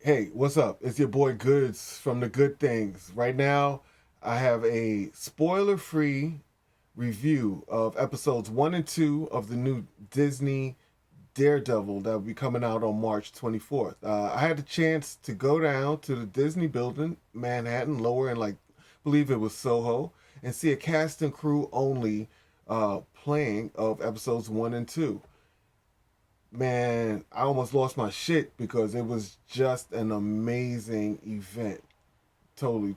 Hey, what's up? It's your boy Goods from the Good Things. Right now, I have a spoiler free review of episodes 1 and 2 of the new Disney Daredevil that will be coming out on March 24th. I had the chance to go down to the Disney building, Manhattan, lower in, like, believe it was Soho, and see a cast and crew only playing of episodes 1 and 2. Man, I almost lost my shit because it was just an amazing event. Totally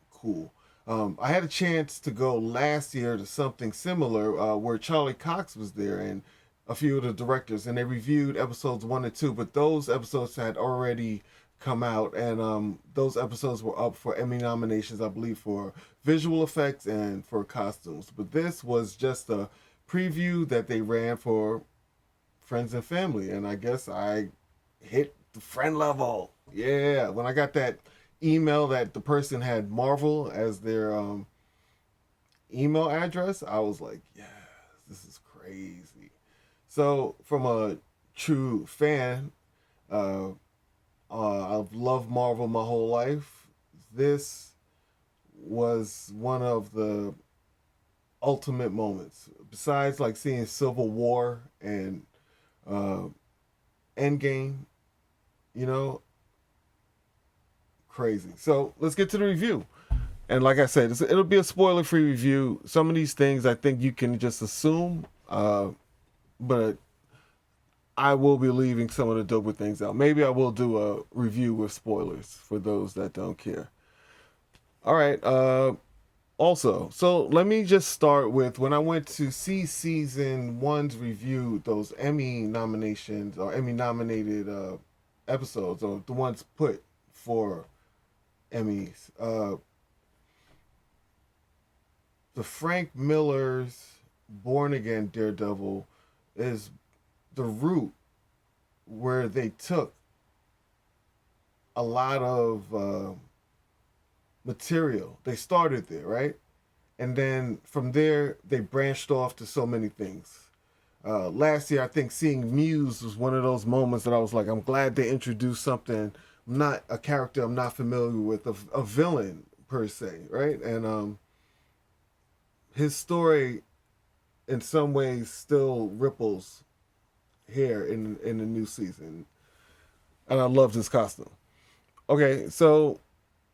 cool. I had a chance to go last year to something similar where Charlie Cox was there and a few of the directors, and they reviewed episodes 1 and 2. But those episodes had already come out, and those episodes were up for Emmy nominations, I believe, for visual effects and for costumes. But this was just a preview that they ran for friends and family, and I guess I hit the friend level. Yeah, when I got that email that the person had Marvel as their email address, I was like, yes, this is crazy. So, from a true fan, uh, I've loved Marvel my whole life. This was one of the ultimate moments. Besides, like seeing Civil War and uh, Endgame, you know, crazy. So let's get to the review. And like I said, it'll be a spoiler free review. Some of these things I think you can just assume, but I will be leaving some of the doper things out. Maybe I will do a review with spoilers for those that don't care. All right. Also, let me just start with when I went to see season one's review, those Emmy nominations or Emmy nominated episodes, or the ones put for Emmys. The Frank Miller's Born Again Daredevil is the route where they took a lot of material. They started there, right? And then from there, they branched off to so many things. Last year, I think seeing Muse was one of those moments that I was like, I'm glad they introduced something, not a character I'm not familiar with, a villain per se, right? And his story in some ways still ripples here in the new season, and I love this costume. Okay, so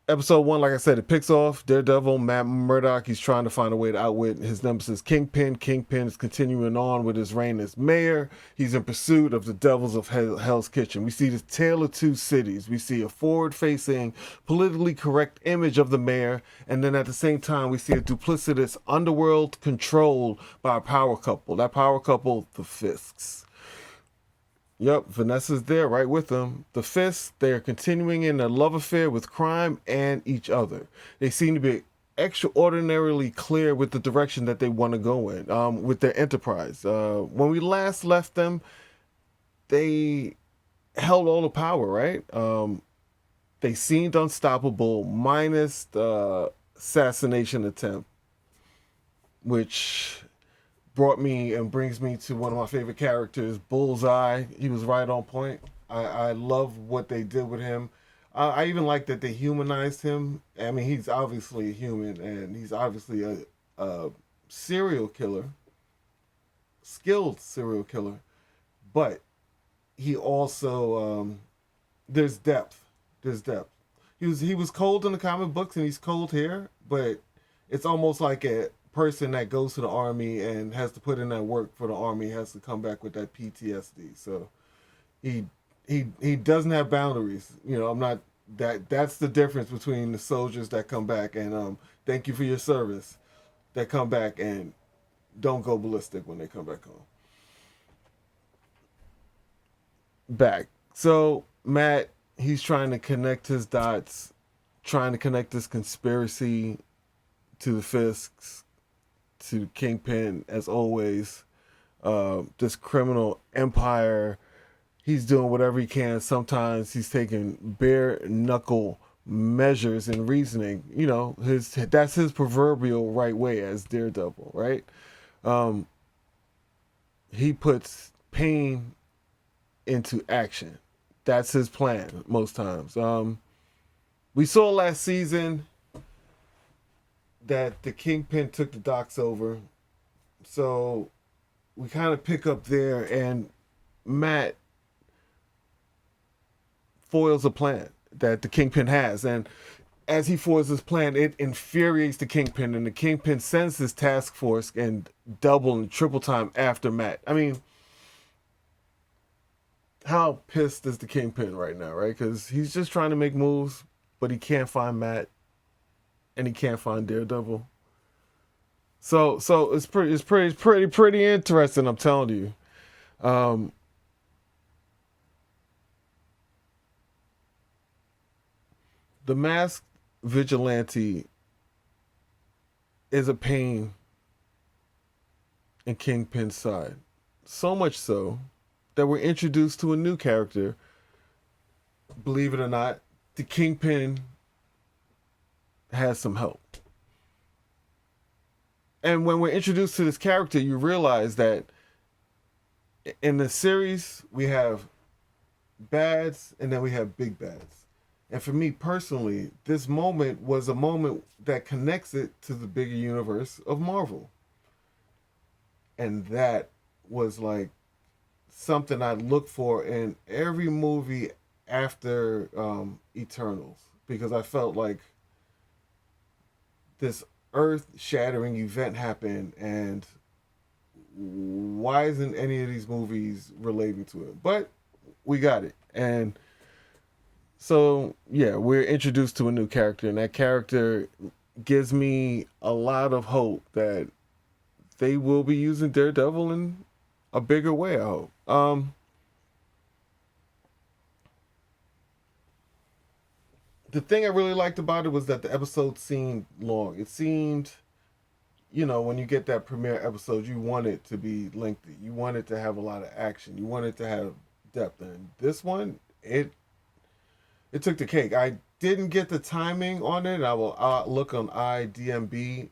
episode one, like I said, it picks off Daredevil, Matt Murdock. He's trying to find a way to outwit his nemesis Kingpin. Kingpin is continuing on with his reign as mayor. He's in pursuit of the devils of Hell's Kitchen. We see the tale of two cities. We see a forward-facing, politically correct image of the mayor, and then at the same time, we see a duplicitous underworld controlled by a power couple. That power couple, the Fisks. Yep, Vanessa's there right with them. The Fists, they are continuing in a love affair with crime and each other. They seem to be extraordinarily clear with the direction that they want to go in with their enterprise. When we last left them, they held all the power, right? They seemed unstoppable, minus the assassination attempt, which brought me and brings me to one of my favorite characters, Bullseye. He was right on point. I love what they did with him. I even like that they humanized him. I mean, he's obviously a human, and he's obviously a serial killer, skilled serial killer, but he also there's depth. There's depth. He was cold in the comic books, and he's cold here, but it's almost like a person that goes to the army and has to put in that work for the army has to come back with that PTSD. So he he doesn't have boundaries. You know, I'm not that's the difference between the soldiers that come back and thank you for your service that come back and don't go ballistic when they come back home. Back. So Matt, he's trying to connect his dots, trying to connect this conspiracy to the Fisks, to Kingpin, as always. This criminal empire. He's doing whatever he can. Sometimes he's taking bare knuckle measures and reasoning. You know, his that's his proverbial right way as Daredevil, right? Um, he puts pain into action. That's his plan most times. We saw last season that the Kingpin took the docks over, so we kind of pick up there, and Matt foils a plan that the Kingpin has, and as he foils his plan, it infuriates the Kingpin, and the Kingpin sends his task force and double and triple time after Matt. I mean, how pissed is the Kingpin right now, right? Because he's just trying to make moves, but he can't find Matt, and he can't find Daredevil. So it's pretty interesting. I'm telling you. Um, the masked vigilante is a pain in Kingpin's side, so much so that we're introduced to a new character. Believe it or not, the Kingpin has some help. And when we're introduced to this character, you realize that in the series, we have bads and then we have big bads. And for me personally, this moment was a moment that connects it to the bigger universe of Marvel. And that was like something I look for in every movie after Eternals, because I felt like this earth-shattering event happened, and why isn't any of these movies relating to it? But we got it, and so yeah, we're introduced to a new character, and that character gives me a lot of hope that they will be using Daredevil in a bigger way, I hope. The thing I really liked about it was that the episode seemed long. It seemed, when you get that premiere episode, you want it to be lengthy. You want it to have a lot of action. You want it to have depth. And this one, it took the cake. I didn't get the timing on it. I'll look on IDMB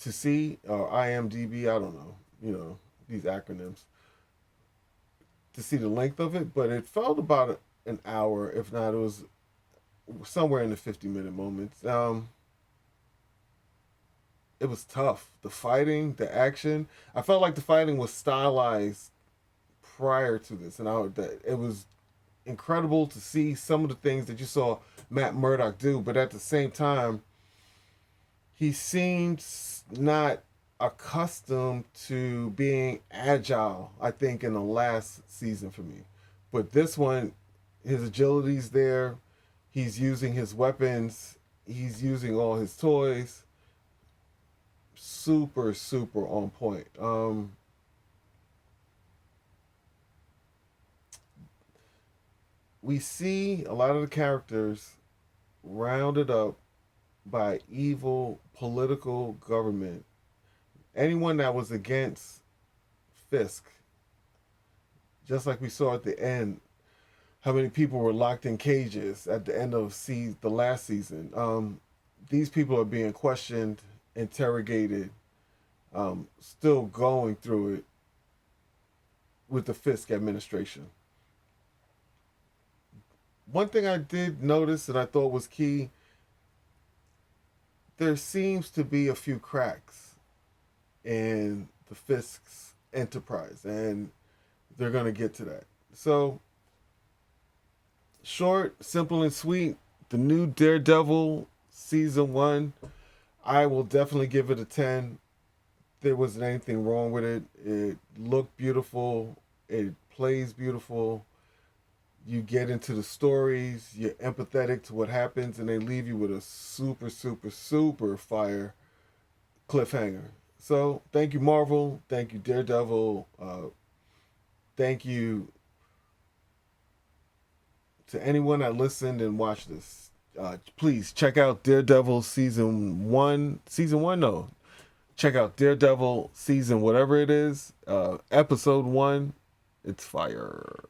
to see, or IMDb, I don't know, these acronyms, to see the length of it. But it felt about an hour, if not, it was somewhere in the 50-minute moments. It was tough. The fighting, the action. I felt like the fighting was stylized prior to this, and it was incredible to see some of the things that you saw Matt Murdock do. But at the same time, he seemed not accustomed to being agile, I think, in the last season for me. But this one, his agility's there. He's using his weapons. He's using all his toys. Super, super on point. We see a lot of the characters rounded up by evil political government. Anyone that was against Fisk, just like we saw at the end, how many people were locked in cages at the end of the last season. These people are being questioned, interrogated, still going through it with the Fisk administration. One thing I did notice that I thought was key, there seems to be a few cracks in the Fisk's enterprise, and they're going to get to that. So, short, simple, and sweet, the new Daredevil Season 1, I will definitely give it a 10. There wasn't anything wrong with it. It looked beautiful. It plays beautiful. You get into the stories. You're empathetic to what happens, and they leave you with a super, super, super fire cliffhanger. So, thank you, Marvel. Thank you, Daredevil. Thank you to anyone that listened and watched this. Please check out Daredevil Season 1. Season 1, no. Check out Daredevil Season whatever it is. Episode 1. It's fire.